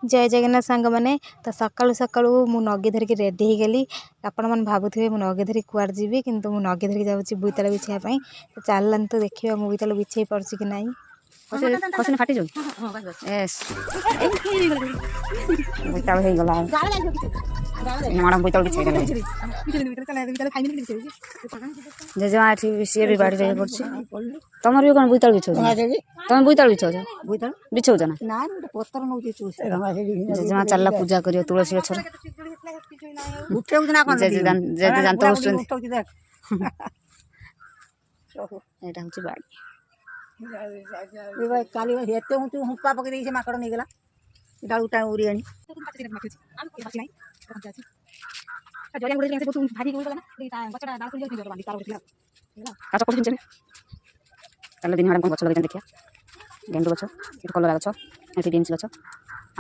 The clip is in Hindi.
जय जगन्नाथ सांग मैंने तो सकालू सकालू मु नगी धरिकी रेडी हो गली। आपण मैंने भावुवे मु नगी धरिक कुआर जीवी कि नगी धरिक जाऊँगी बोईताल बिछाई तो चललानी तो देखिए मु बोईताल बिछाई पार्सी कि ना खसने फाटी जो यस बोईताल हो गला मैडम बोईताल बिछाई देले जेजेमा एठी सी भी बाड़ी रे पड़छि तमर भी कोन बोईताल बिछौ तमे बोईताल बिछौ बिछौ ना ना पत्थर नउची चूस जेजेमा चलला पूजा करियो तुलसी गछ उठे ना कोन जे जानतो उठुन उठौ देख एटा होछि बाड़ी ए भाई काली हेते हूँ तू हुप्पा पके देई से माकड़ नहीं गेला डालूटा उरी आनी जरिया गुड़े से बहुत भारी गुड़े ना ता बचड़ा डाल खुल जो बांधी तार उठला काचा कोठी चले ताले दिन हाडा कोन गछ लगे देखिया गेंडू गछ इट कलरा गछ एठी बीन्स गछ